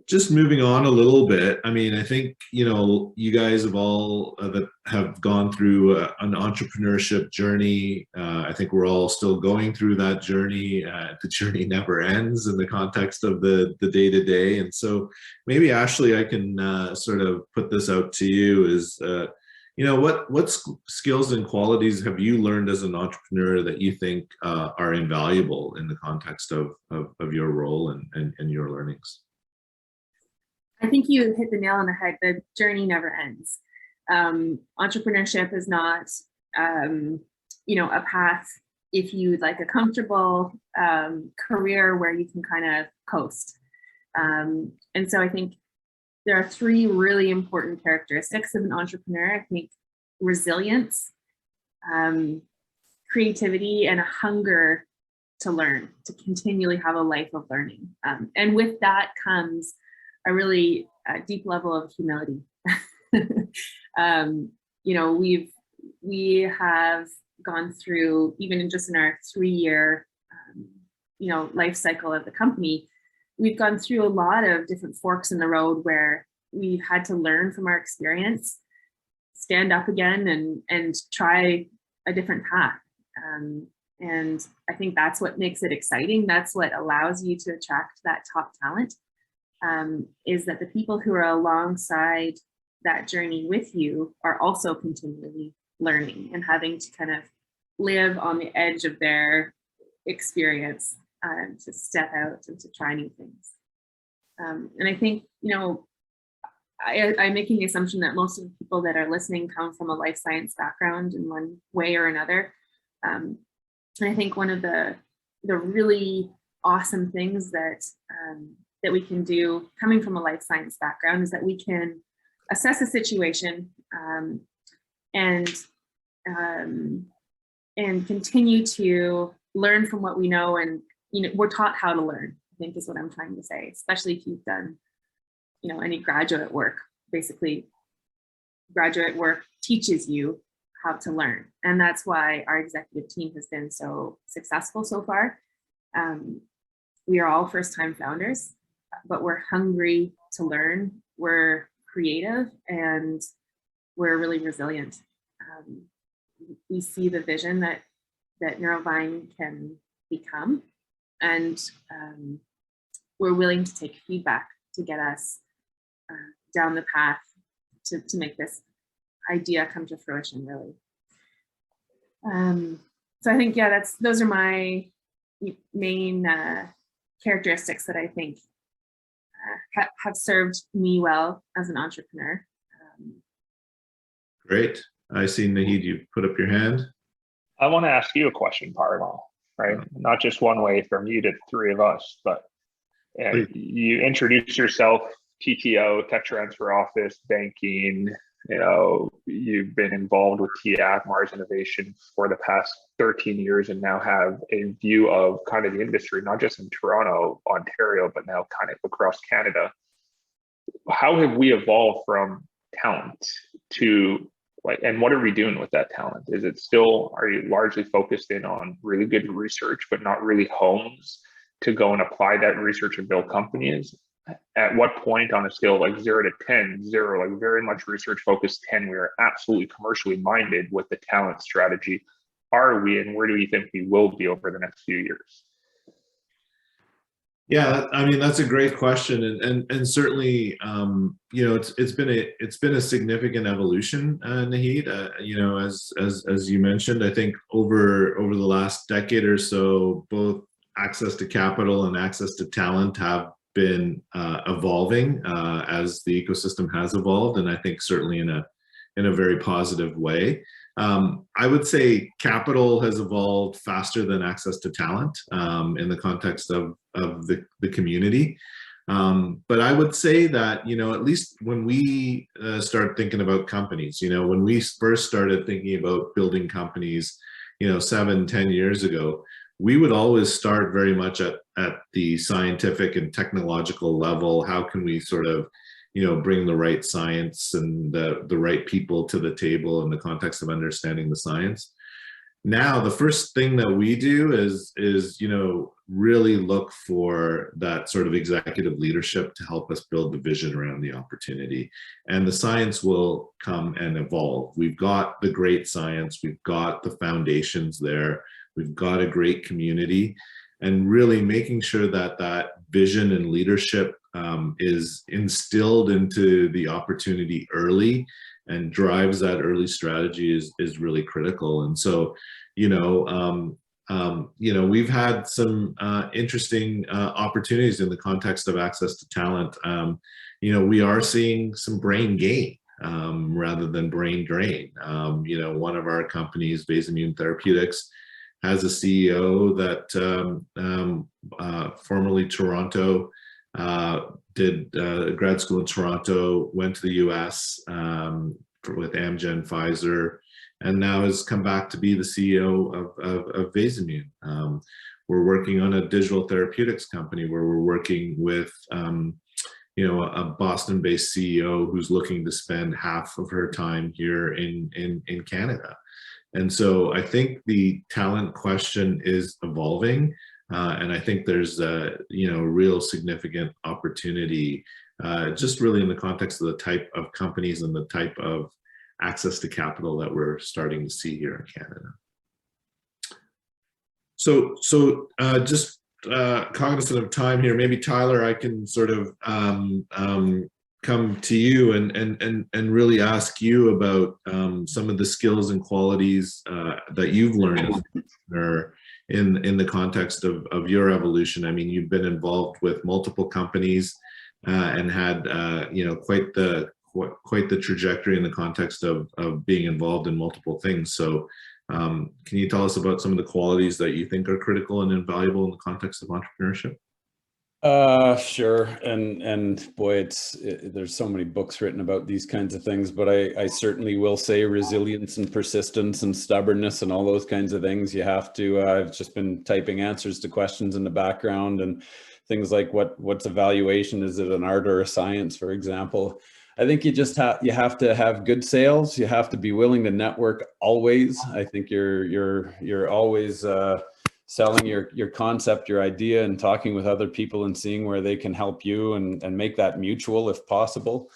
S2: Just moving on a little bit, I mean, I think, you guys have all that have gone through an entrepreneurship journey. I think we're all still going through that journey. The journey never ends in the context of the day-to-day. And so maybe, Ashley, I can sort of put this out to you is, what skills and qualities have you learned as an entrepreneur that you think are invaluable in the context of your role and your learnings?
S3: I think you hit the nail on the head. The journey never ends. Entrepreneurship is not, a path if you'd like a comfortable career where you can kind of coast. And so I think there are three really important characteristics of an entrepreneur. I think resilience, creativity, and a hunger to learn, to continually have a life of learning. And with that comes a really deep level of humility. We have gone through, even in our 3-year, life cycle of the company, we've gone through a lot of different forks in the road where we've had to learn from our experience, stand up again and try a different path. And I think that's what makes it exciting. That's what allows you to attract that top talent. Is that the people who are alongside that journey with you are also continually learning and having to kind of live on the edge of their experience to step out and to try new things. And I think, I'm making the assumption that most of the people that are listening come from a life science background in one way or another. And I think one of the really awesome things that we can do coming from a life science background is that we can assess a situation and continue to learn from what we know. And we're taught how to learn, I think is what I'm trying to say, especially if you've done any graduate work. Basically, graduate work teaches you how to learn, and that's why our executive team has been so successful so far. We are all first-time founders, but we're hungry to learn, we're creative, and we're really resilient. We see the vision that Neurovine can become, and we're willing to take feedback to get us down the path to make this idea come to fruition, really. So I think, yeah, those are my main characteristics that I think have served me well as an entrepreneur.
S2: Great. I see, Nahid, you put up your hand.
S4: I want to ask you a question, Parmal, right? Not just one way from you to three of us, but you introduce yourself, TTO, tech transfer office, banking. You know, you've been involved with TIAC, Mars Innovation for the past 13 years and now have a view of kind of the industry, not just in Toronto, Ontario, but now kind of across Canada. How have we evolved from talent to and what are we doing with that talent? Is it still, are you largely focused in on really good research, but not really homes to go and apply that research and build companies? At what point on a scale of like 0 to 10, 0, like very much research focused, 10, we are absolutely commercially minded with the talent strategy, are we, and where do we think we will be over the next few years?
S2: Yeah, I mean, that's a great question, and certainly, you know, it's been a significant evolution, Nahid. You know, as you mentioned, I think over the last decade or so, both access to capital and access to talent have been evolving as the ecosystem has evolved, and I think certainly in a very positive way. I would say capital has evolved faster than access to talent in the context of the community. But I would say that, you know, at least when we start thinking about companies, you know, when we first started thinking about building companies, you know, 7-10 years ago, we would always start very much at the scientific and technological level. How can we sort of, you know, bring the right science and the right people to the table in the context of understanding the science? Now, the first thing that we do is, you know, really look for that sort of executive leadership to help us build the vision around the opportunity. And the science will come and evolve. We've got the great science, we've got the foundations there, we've got a great community, and really making sure that that vision and leadership is instilled into the opportunity early and drives that early strategy is really critical. And so, you know, we've had some interesting opportunities in the context of access to talent. You know, we are seeing some brain gain rather than brain drain. You know, one of our companies, Vasimune Therapeutics, has a CEO that formerly Toronto, did grad school in Toronto, went to the US with Amgen, Pfizer, and now has come back to be the CEO of Vasimune. We're working on a digital therapeutics company where we're working with you know, a Boston-based CEO who's looking to spend half of her time here in Canada. And so I think the talent question is evolving, and I think there's a, you know, real significant opportunity, just really in the context of the type of companies and the type of access to capital that we're starting to see here in Canada. So just cognizant of time here, maybe Tyler, I can sort of come to you and really ask you about some of the skills and qualities that you've learned in the context of your evolution. I mean, you've been involved with multiple companies and had you know, quite the trajectory in the context of being involved in multiple things. So can you tell us about some of the qualities that you think are critical and invaluable in the context of entrepreneurship?
S5: Sure. And boy, there's so many books written about these kinds of things, but I certainly will say resilience and persistence and stubbornness and all those kinds of things. You have to, I've just been typing answers to questions in the background and things like what's evaluation? Is it an art or a science, for example? I think you have to have good sales. You have to be willing to network always. I think you're always, selling your concept, your idea, and talking with other people and seeing where they can help you and make that mutual if possible.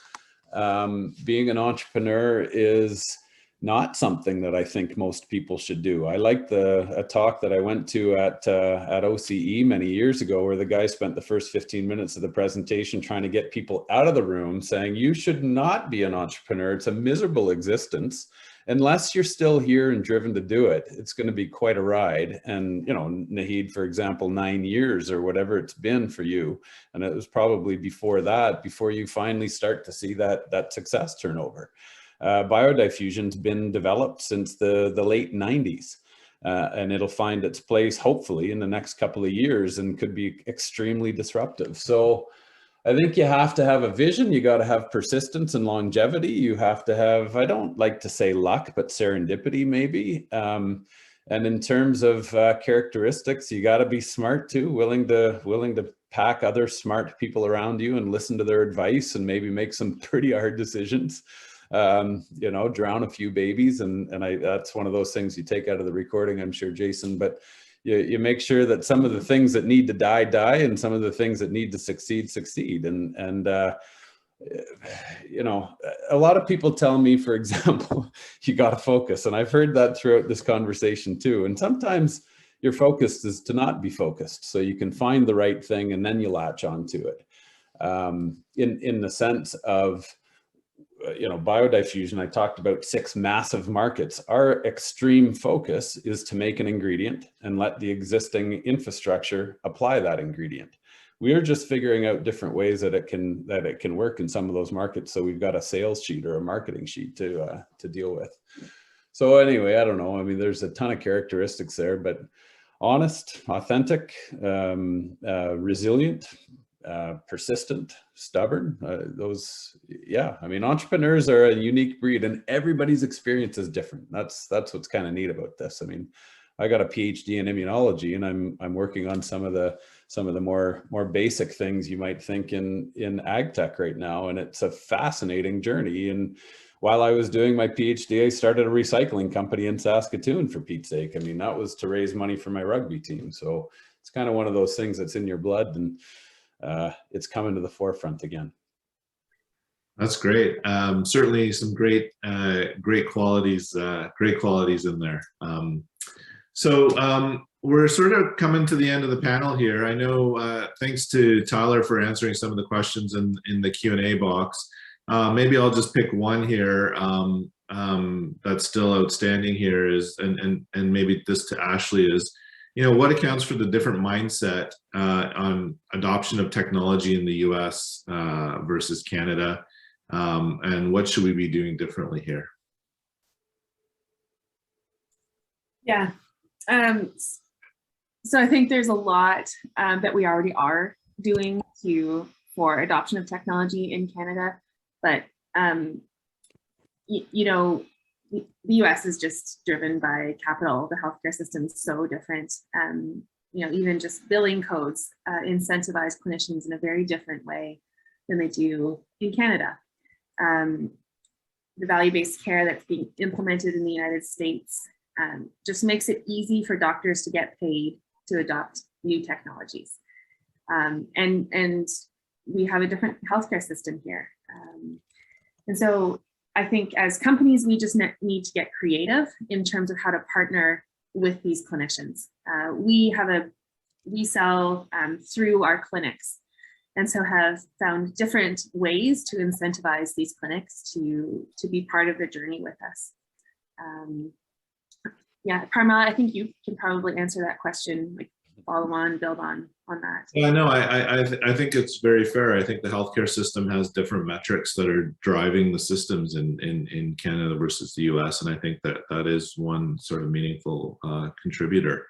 S5: Being an entrepreneur is not something that I think most people should do. I liked a talk that I went to at OCE many years ago, where the guy spent the first 15 minutes of the presentation trying to get people out of the room saying, you should not be an entrepreneur. It's a miserable existence. Unless you're still here and driven to do it, it's going to be quite a ride. And, you know, Naheed, for example, 9 years or whatever it's been for you. And it was probably before that, before you finally start to see that success turnover. Biodiffusion's been developed since the late 90s, and it'll find its place hopefully in the next couple of years and could be extremely disruptive. So I think you have to have a vision. You got to have persistence and longevity. You have to have, I don't like to say luck, but serendipity maybe. And in terms of characteristics, you got to be smart too, willing to pack other smart people around you and listen to their advice and maybe make some pretty hard decisions. You know, drown a few babies, and that's one of those things you take out of the recording, I'm sure, Jason, but you make sure that some of the things that need to die, and some of the things that need to succeed. And you know, a lot of people tell me, for example, you got to focus. And I've heard that throughout this conversation too. And sometimes your focus is to not be focused. So you can find the right thing and then you latch onto it. In the sense of, you know, biodiffusion, I talked about 6 massive markets. Our extreme focus is to make an ingredient and let the existing infrastructure apply that ingredient. We are just figuring out different ways that it can work in some of those markets. So we've got a sales sheet or a marketing sheet to deal with. So anyway, I don't know. I mean, there's a ton of characteristics there, but honest, authentic, resilient, persistent, stubborn, yeah, I mean, entrepreneurs are a unique breed and everybody's experience is different. That's what's kind of neat about this. I mean, I got a PhD in immunology and I'm working on some of the more basic things you might think in ag tech right now. And it's a fascinating journey. And while I was doing my PhD, I started a recycling company in Saskatoon, for Pete's sake. I mean, that was to raise money for my rugby team. So it's kind of one of those things that's in your blood, and it's coming to the forefront again.
S2: That's great. Certainly some great qualities in there. So we're sort of coming to the end of the panel here. I know, thanks to Tyler for answering some of the questions in the Q&A box. Maybe I'll just pick one here that's still outstanding here is, and maybe this to Ashley is, you know, what accounts for the different mindset on adoption of technology in the US versus Canada, and what should we be doing differently here?
S3: Yeah, so I think there's a lot that we already are doing for adoption of technology in Canada, but you know, the US is just driven by capital. The healthcare system is so different. You know, even just billing codes incentivize clinicians in a very different way than they do in Canada. The value-based care that's being implemented in the United States just makes it easy for doctors to get paid to adopt new technologies. And we have a different healthcare system here. And so I think as companies, we just need to get creative in terms of how to partner with these clinicians. We sell through our clinics, and so have found different ways to incentivize these clinics to be part of the journey with us. Yeah, Parma, I think you can probably answer that question, like follow on, build on that.
S2: Yeah, no, I think it's very fair. I think the healthcare system has different metrics that are driving the systems in Canada versus the US, and I think that is one sort of meaningful contributor.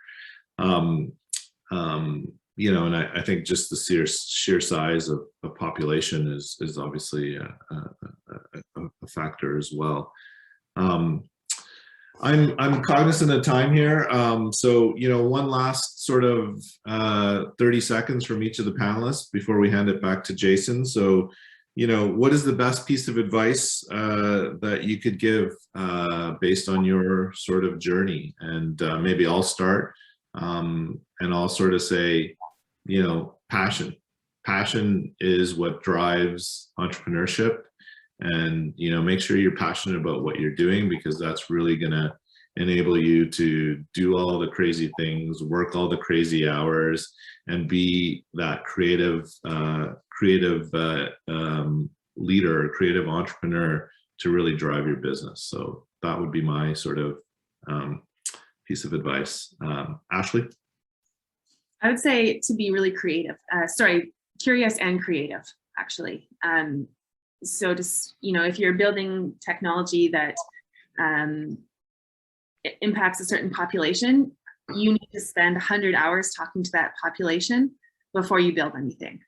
S2: You know, and I think just the sheer size of population is obviously a factor as well. I'm cognizant of time here, so you know, one last sort of 30 seconds from each of the panelists before we hand it back to Jason. So, you know, what is the best piece of advice that you could give based on your sort of journey? And maybe I'll start, and I'll sort of say, you know, passion is what drives entrepreneurship. and make sure you're passionate about what you're doing, because that's really going to enable you to do all the crazy things, work all the crazy hours, and be that creative leader, creative entrepreneur to really drive your business. So that would be my sort of piece of advice. Ashley?
S3: I would say to be really creative, curious and creative, actually. So just, if you're building technology that impacts a certain population, you need to spend 100 hours talking to that population before you build anything.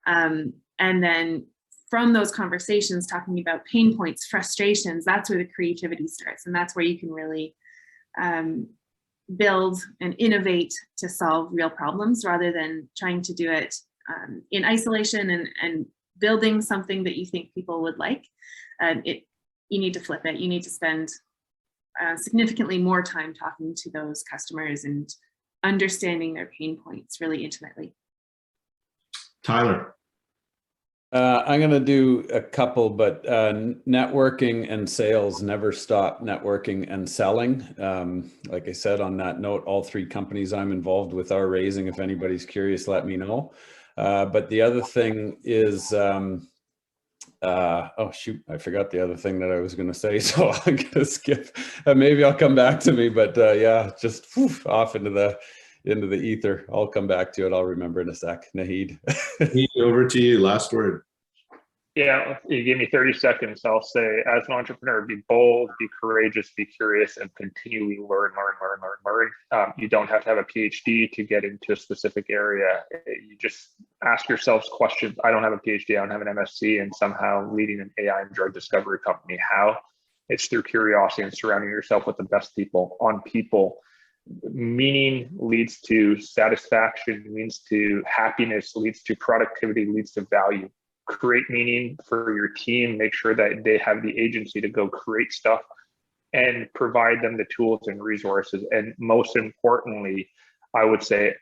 S3: And then from those conversations, talking about pain points, frustrations, that's where the creativity starts. And that's where you can really build and innovate to solve real problems, rather than trying to do it in isolation and building something that you think people would like. You need to flip it. You need to spend significantly more time talking to those customers and understanding their pain points really intimately.
S2: Tyler?
S5: I'm going to do a couple, but networking and sales never stop networking and selling. Like I said, on that note, all 3 companies I'm involved with are raising. If anybody's curious, let me know. But the other thing is, oh shoot, I forgot the other thing that I was going to say, so I'm going to skip. Maybe I'll come back to me, but yeah, just off into the ether. I'll come back to it. I'll remember in a sec. Naheed.
S2: Over to you. Last word.
S4: Yeah, you give me 30 seconds. I'll say, as an entrepreneur, be bold, be courageous, be curious, and continually learn. You don't have to have a PhD to get into a specific area. You just ask yourselves questions. I don't have a PhD, I don't have an MSc, and somehow leading an AI and drug discovery company. How? It's through curiosity and surrounding yourself with the best people on people. Meaning leads to satisfaction, leads to happiness, leads to productivity, leads to value. Create meaning for your team, make sure that they have the agency to go create stuff, and provide them the tools and resources. And most importantly, I would say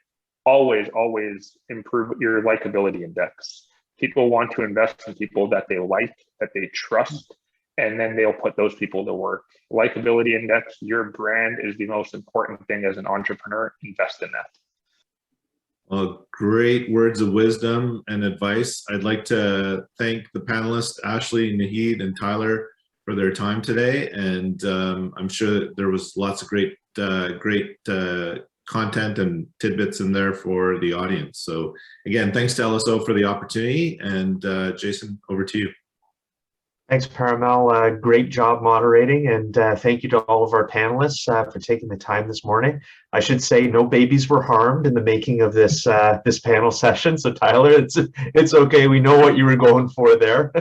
S4: always improve your likability index. People want to invest in people that they like, that they trust, and then they'll put those people to work. Likability index, your brand is the most important thing as an entrepreneur. Invest in that.
S2: Well, great words of wisdom and advice. I'd like to thank the panelists, Ashley, Naheed, and Tyler, for their time today. And I'm sure there was lots of great content and tidbits in there for the audience. So again, thanks to LSO for the opportunity. And Jason, over to you.
S6: Thanks, Paramel. Great job moderating, and thank you to all of our panelists for taking the time this morning. I should say no babies were harmed in the making of this this panel session. So Tyler, it's okay. We know what you were going for there.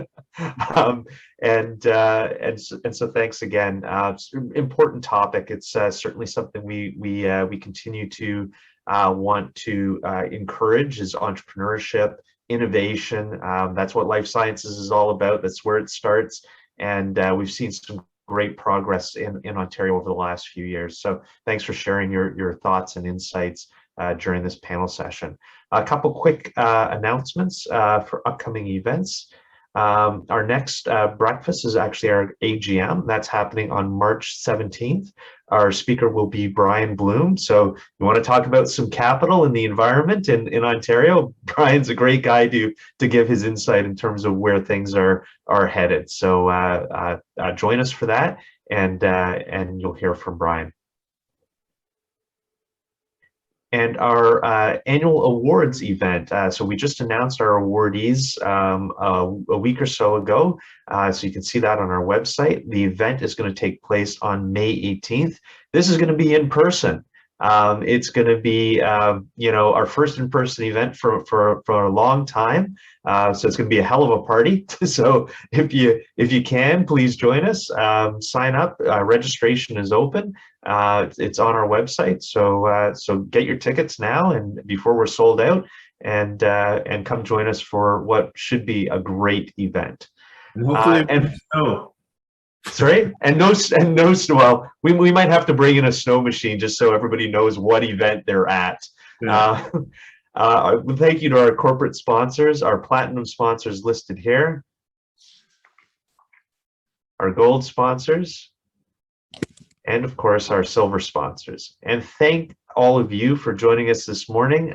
S6: And so thanks again. It's an important topic. It's certainly something we continue to want to encourage, is entrepreneurship, innovation. That's what life sciences is all about. That's where it starts. And we've seen some great progress in Ontario over the last few years. So thanks for sharing your thoughts and insights during this panel session. A couple quick announcements for upcoming events. Our next breakfast is actually our AGM. That's happening on March 17th. Our speaker will be Brian Bloom. So you want to talk about some capital and the environment in Ontario? Brian's a great guy to give his insight in terms of where things are headed. So join us for that, and you'll hear from Brian. And our annual awards event. So we just announced our awardees a week or so ago. So you can see that on our website. The event is going to take place on May 18th. This is going to be in person. It's going to be, our first in-person event for a long time. So it's going to be a hell of a party. So if you can, please join us. Sign up. Registration is open. It's on our website. So get your tickets now, and before we're sold out, and come join us for what should be a great event.
S2: And hopefully,
S6: Sorry, and no snow. Well, we might have to bring in a snow machine just so everybody knows what event they're at. Yeah. Thank you to our corporate sponsors, our platinum sponsors listed here. our gold sponsors, and of course our silver sponsors. And thank all of you for joining us this morning.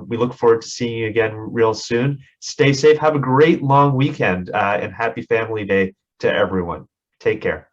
S6: We look forward to seeing you again real soon. Stay safe, have a great long weekend, and happy Family Day to everyone. Take care.